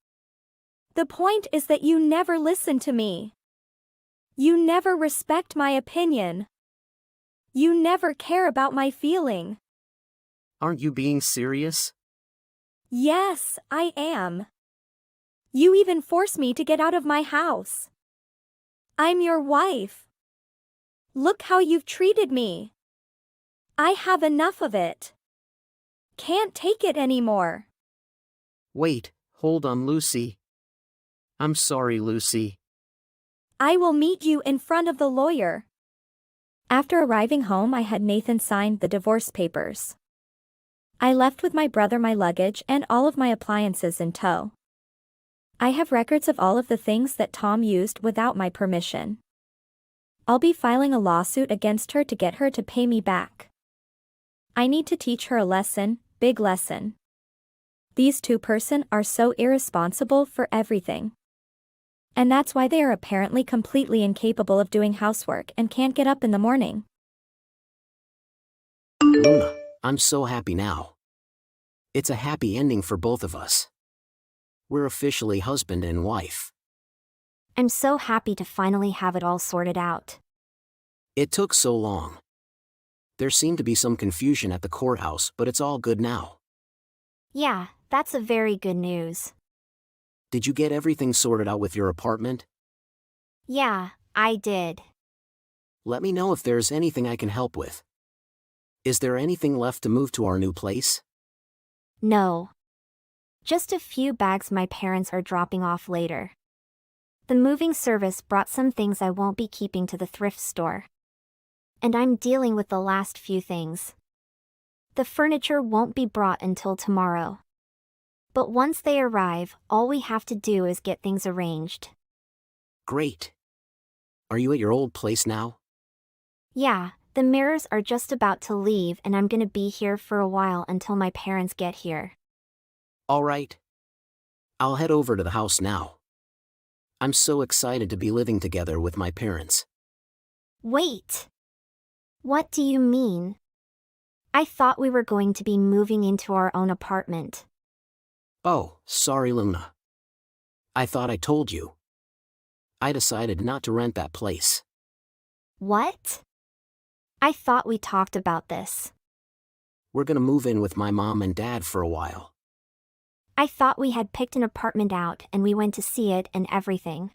The point is that you never listen to me. You never respect my opinion. You never care about my feeling. Aren't you being serious? Yes, I am. You even force me to get out of my house. I'm your wife. Look how you've treated me. I have enough of it. Can't take it anymore. Wait, hold on, Lucy. I'm sorry, Lucy. I will meet you in front of the lawyer. After arriving home, I had Nathan sign the divorce papers. I left with my brother my luggage and all of my appliances in tow. I have records of all of the things that Tom used without my permission. I'll be filing a lawsuit against her to get her to pay me back. I need to teach her a lesson, big lesson. These two-person are so irresponsible for everything. And that's why they are apparently completely incapable of doing housework and can't get up in the morning. Luna, I'm so happy now. It's a happy ending for both of us. We're officially husband and wife. I'm so happy to finally have it all sorted out. It took so long. There seemed to be some confusion at the courthouse, but it's all good now. Yeah, that's a very good news. Did you get everything sorted out with your apartment? Yeah, I did. Let me know if there's anything I can help with. Is there anything left to move to our new place? No. Just a few bags my parents are dropping off later. The moving service brought some things I won't be keeping to the thrift store. And I'm dealing with the last few things. The furniture won't be brought until tomorrow. But once they arrive, all we have to do is get things arranged. Great. Are you at your old place now? Yeah, the mirrors are just about to leave and I'm gonna be here for a while until my parents get here. All right. I'll head over to the house now. I'm so excited to be living together with my parents. Wait! What do you mean? I thought we were going to be moving into our own apartment. Oh, sorry, Luna. I thought I told you. I decided not to rent that place. What? I thought we talked about this. We're gonna move in with my mom and dad for a while. I thought we had picked an apartment out and we went to see it and everything.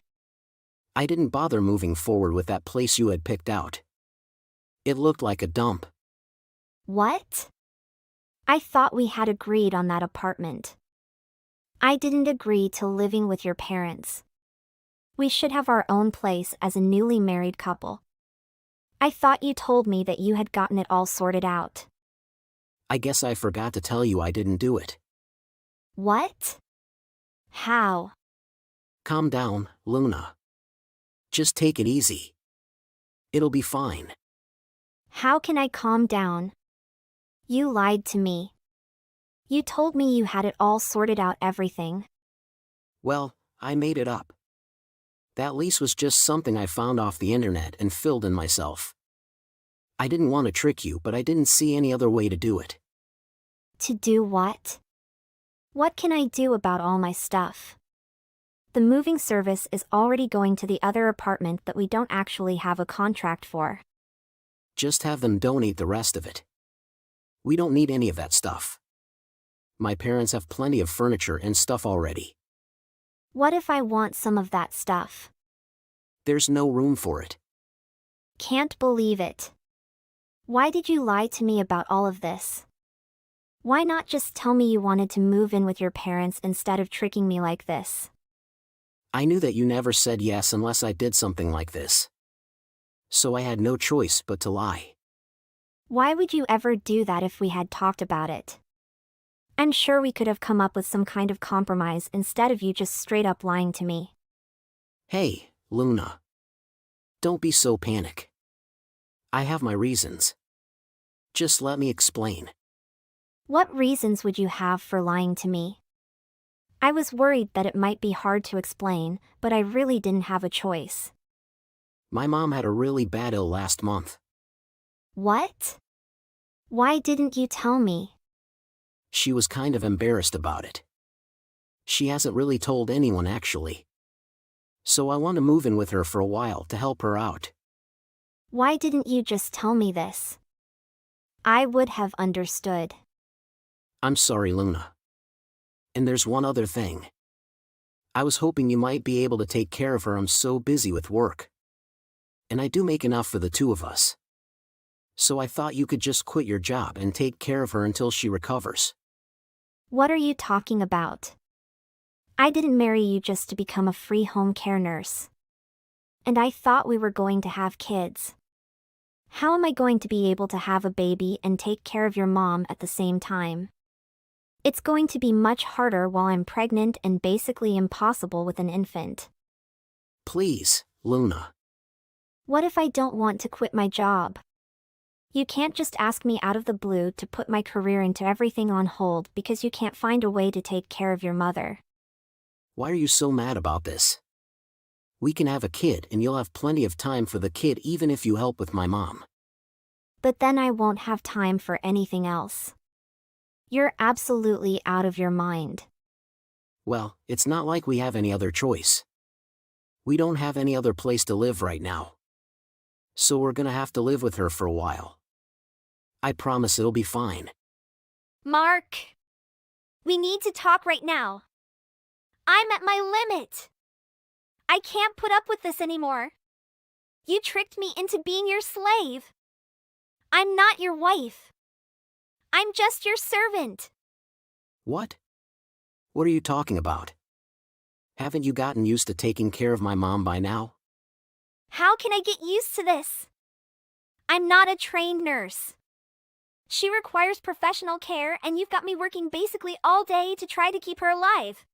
I didn't bother moving forward with that place you had picked out. It looked like a dump. What? I thought we had agreed on that apartment. I didn't agree to living with your parents. We should have our own place as a newly married couple. I thought you told me that you had gotten it all sorted out. I guess I forgot to tell you I didn't do it. What? How? Calm down, Luna. Just take it easy. It'll be fine. How can I calm down? You lied to me. You told me you had it all sorted out everything. Well, I made it up. That lease was just something I found off the internet and filled in myself. I didn't want to trick you, but I didn't see any other way to do it. To do what? What can I do about all my stuff? The moving service is already going to the other apartment that we don't actually have a contract for. Just have them donate the rest of it. We don't need any of that stuff. My parents have plenty of furniture and stuff already. What if I want some of that stuff? There's no room for it. Can't believe it. Why did you lie to me about all of this? Why not just tell me you wanted to move in with your parents instead of tricking me like this? I knew that you never said yes unless I did something like this. So I had no choice but to lie. Why would you ever do that if we had talked about it? I'm sure we could have come up with some kind of compromise instead of you just straight up lying to me. Hey, Luna. Don't be so panic. I have my reasons. Just let me explain. What reasons would you have for lying to me? I was worried that it might be hard to explain, but I really didn't have a choice. My mom had a really bad ill last month. What? Why didn't you tell me? She was kind of embarrassed about it. She hasn't really told anyone actually. So I want to move in with her for a while to help her out. Why didn't you just tell me this? I would have understood. I'm sorry, Luna. And there's one other thing. I was hoping you might be able to take care of her. I'm so busy with work. And I do make enough for the two of us. So I thought you could just quit your job and take care of her until she recovers. What are you talking about? I didn't marry you just to become a free home care nurse. And I thought we were going to have kids. How am I going to be able to have a baby and take care of your mom at the same time? It's going to be much harder while I'm pregnant and basically impossible with an infant. Please, Luna. What if I don't want to quit my job? You can't just ask me out of the blue to put my career into everything on hold because you can't find a way to take care of your mother. Why are you so mad about this? We can have a kid and you'll have plenty of time for the kid even if you help with my mom. But then I won't have time for anything else. You're absolutely out of your mind. Well, it's not like we have any other choice. We don't have any other place to live right now. So we're gonna have to live with her for a while. I promise it'll be fine. Mark, we need to talk right now. I'm at my limit. I can't put up with this anymore. You tricked me into being your slave. I'm not your wife. I'm just your servant. What? What are you talking about? Haven't you gotten used to taking care of my mom by now? How can I get used to this? I'm not a trained nurse. She requires professional care, and you've got me working basically all day to try to keep her alive.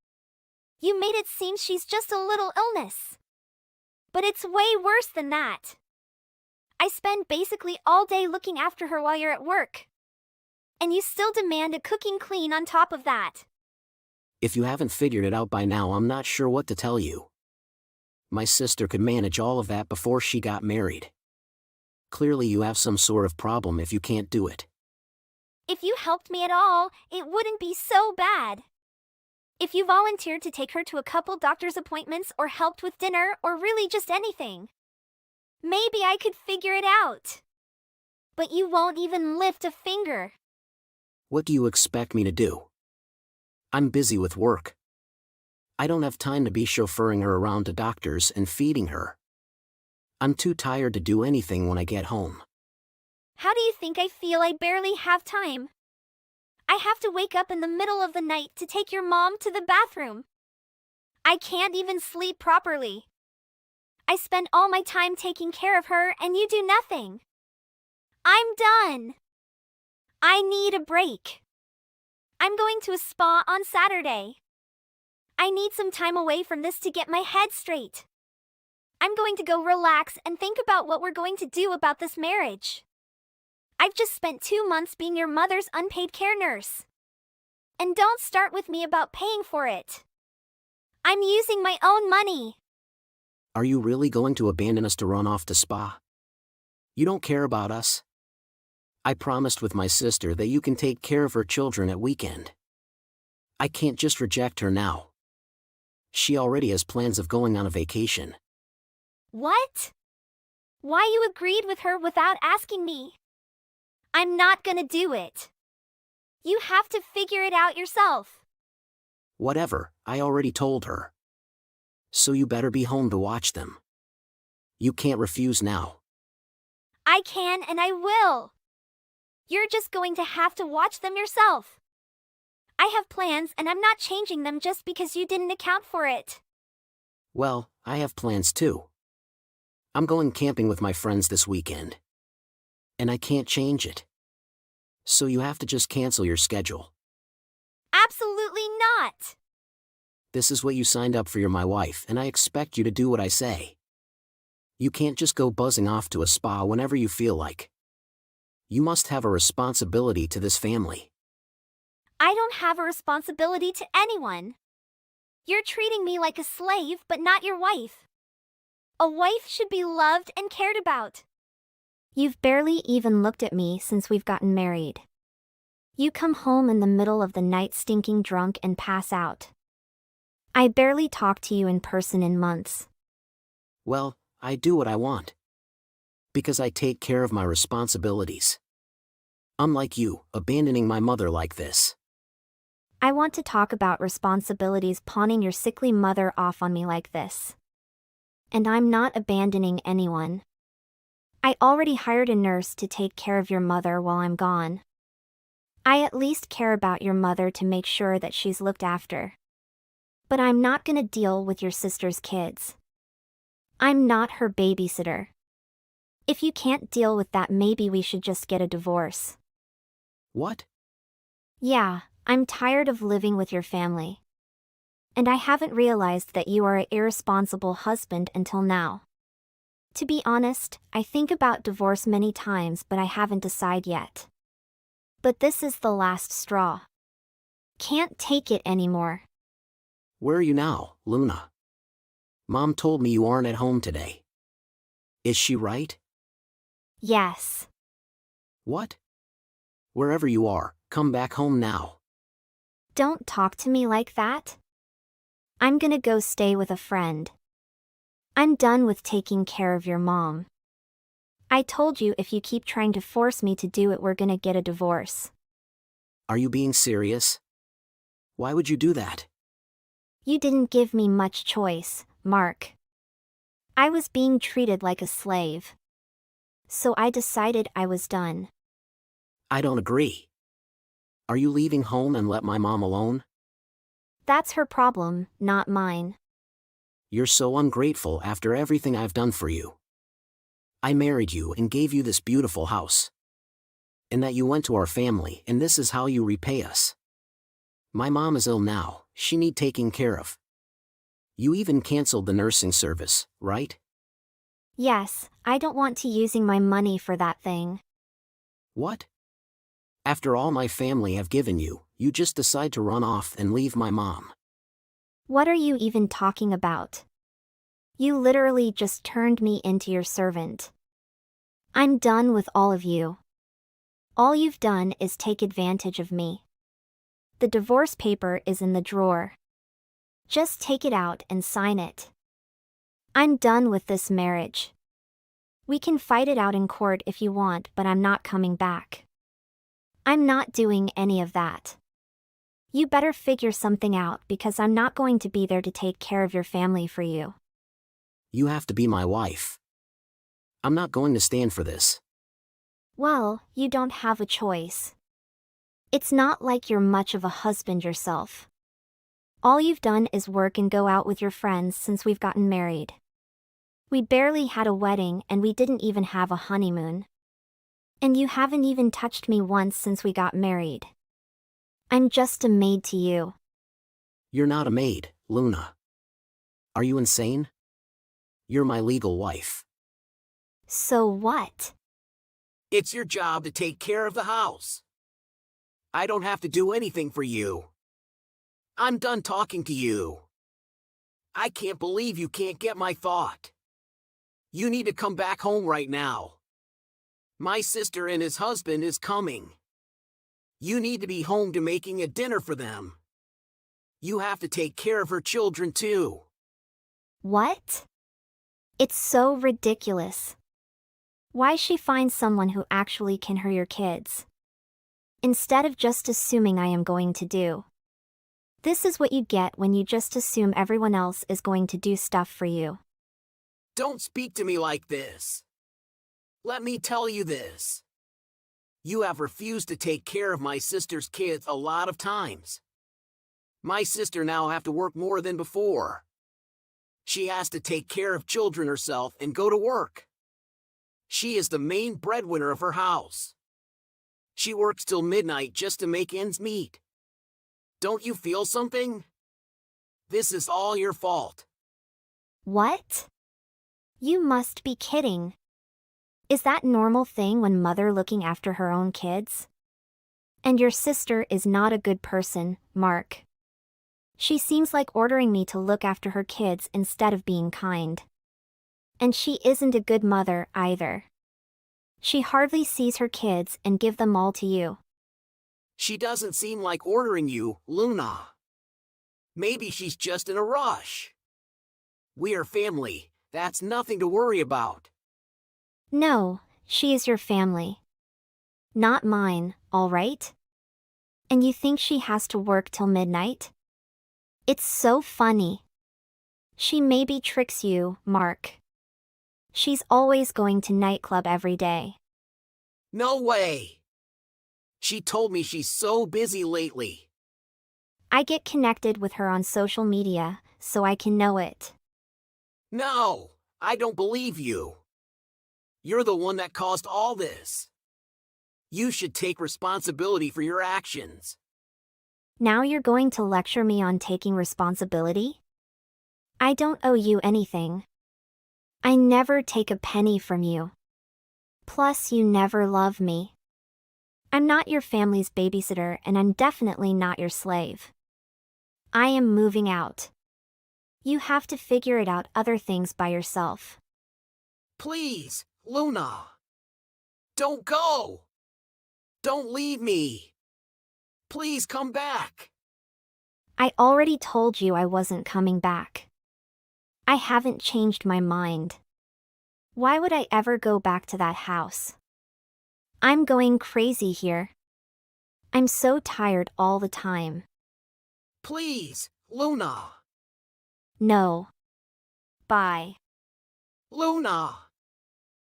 You made it seem she's just a little illness. But it's way worse than that. I spend basically all day looking after her while you're at work. And you still demand a cooking clean on top of that. If you haven't figured it out by now, I'm not sure what to tell you. My sister could manage all of that before she got married. Clearly you have some sort of problem if you can't do it. If you helped me at all, it wouldn't be so bad. If you volunteered to take her to a couple doctor's appointments or helped with dinner or really just anything, maybe I could figure it out. But you won't even lift a finger. What do you expect me to do? I'm busy with work. I don't have time to be chauffeuring her around to doctors and feeding her. I'm too tired to do anything when I get home. How do you think I feel? I barely have time. I have to wake up in the middle of the night to take your mom to the bathroom. I can't even sleep properly. I spend all my time taking care of her and you do nothing. I'm done. I need a break. I'm going to a spa on Saturday. I need some time away from this to get my head straight. I'm going to go relax and think about what we're going to do about this marriage. I've just spent 2 months being your mother's unpaid care nurse. And don't start with me about paying for it. I'm using my own money. Are you really going to abandon us to run off to spa? You don't care about us? I promised with my sister that you can take care of her children at weekend. I can't just reject her now. She already has plans of going on a vacation. What? Why you agreed with her without asking me? I'm not gonna do it. You have to figure it out yourself. Whatever, I already told her. So you better be home to watch them. You can't refuse now. I can and I will. You're just going to have to watch them yourself. I have plans and I'm not changing them just because you didn't account for it. Well, I have plans too. I'm going camping with my friends this weekend. And I can't change it. So you have to just cancel your schedule. Absolutely not. This is what you signed up for. You're my wife, and I expect you to do what I say. You can't just go buzzing off to a spa whenever you feel like. You must have a responsibility to this family. I don't have a responsibility to anyone. You're treating me like a slave, but not your wife. A wife should be loved and cared about. You've barely even looked at me since we've gotten married. You come home in the middle of the night stinking drunk and pass out. I barely talk to you in person in months. Well, I do what I want. Because I take care of my responsibilities. Unlike you, abandoning my mother like this. I want to talk about responsibilities pawning your sickly mother off on me like this. And I'm not abandoning anyone. I already hired a nurse to take care of your mother while I'm gone. I at least care about your mother to make sure that she's looked after. But I'm not gonna deal with your sister's kids. I'm not her babysitter. If you can't deal with that, maybe we should just get a divorce. What? Yeah, I'm tired of living with your family. And I haven't realized that you are an irresponsible husband until now. To be honest, I think about divorce many times, but I haven't decided yet. But this is the last straw. Can't take it anymore. Where are you now, Luna? Mom told me you aren't at home today. Is she right? Yes. What? Wherever you are, come back home now. Don't talk to me like that. I'm gonna go stay with a friend. I'm done with taking care of your mom. I told you if you keep trying to force me to do it, we're gonna get a divorce. Are you being serious? Why would you do that? You didn't give me much choice, Mark. I was being treated like a slave. So I decided I was done. I don't agree. Are you leaving home and let my mom alone? That's her problem, not mine. You're so ungrateful after everything I've done for you. I married you and gave you this beautiful house. And that you went to our family, and this is how you repay us. My mom is ill now, she need taking care of. You even canceled the nursing service, right? Yes, I don't want to using my money for that thing. What? After all my family have given you, you just decide to run off and leave my mom. What are you even talking about? You literally just turned me into your servant. I'm done with all of you. All you've done is take advantage of me. The divorce paper is in the drawer. Just take it out and sign it. I'm done with this marriage. We can fight it out in court if you want, but I'm not coming back. I'm not doing any of that. You better figure something out because I'm not going to be there to take care of your family for you. You have to be my wife. I'm not going to stand for this. Well, you don't have a choice. It's not like you're much of a husband yourself. All you've done is work and go out with your friends since we've gotten married. We barely had a wedding and we didn't even have a honeymoon. And you haven't even touched me once since we got married. I'm just a maid to you. You're not a maid, Luna. Are you insane? You're my legal wife. So what? It's your job to take care of the house. I don't have to do anything for you. I'm done talking to you. I can't believe you can't get my thought. You need to come back home right now. My sister and his husband is coming. You need to be home to making a dinner for them. You have to take care of her children too. What? It's so ridiculous. Why she find someone who actually can hurt your kids? Instead of just assuming I am going to do. This is what you get when you just assume everyone else is going to do stuff for you. Don't speak to me like this. Let me tell you this. You have refused to take care of my sister's kids a lot of times. My sister now have to work more than before. She has to take care of children herself and go to work. She is the main breadwinner of her house. She works till midnight just to make ends meet. Don't you feel something? This is all your fault. What? You must be kidding. Is that normal thing when mother looking after her own kids? And your sister is not a good person, Mark. She seems like ordering me to look after her kids instead of being kind. And she isn't a good mother either. She hardly sees her kids and give them all to you. She doesn't seem like ordering you, Luna. Maybe she's just in a rush. We are family, that's nothing to worry about. No, she is your family. Not mine, all right? And you think she has to work till midnight? It's so funny. She maybe tricks you, Mark. She's always going to nightclub every day. No way! She told me she's so busy lately. I get connected with her on social media, so I can know it. No, I don't believe you. You're the one that caused all this. You should take responsibility for your actions. Now you're going to lecture me on taking responsibility? I don't owe you anything. I never take a penny from you. Plus, you never love me. I'm not your family's babysitter and I'm definitely not your slave. I am moving out. You have to figure it out other things by yourself. Please, Luna. Don't go. Don't leave me. Please come back. I already told you I wasn't coming back. I haven't changed my mind. Why would I ever go back to that house? I'm going crazy here. I'm so tired all the time. Please, Luna. No. Bye. Luna.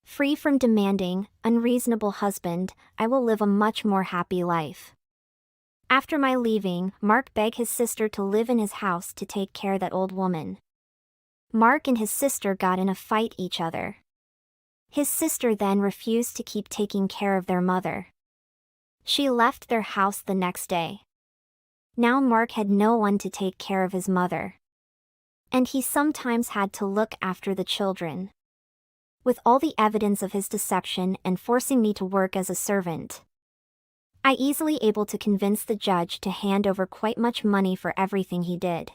Free from demanding, unreasonable husband, I will live a much more happy life. After my leaving, Mark begged his sister to live in his house to take care of that old woman. Mark and his sister got in a fight each other. His sister then refused to keep taking care of their mother. She left their house the next day. Now Mark had no one to take care of his mother. And he sometimes had to look after the children. With all the evidence of his deception and forcing me to work as a servant, I easily able to convince the judge to hand over quite much money for everything he did.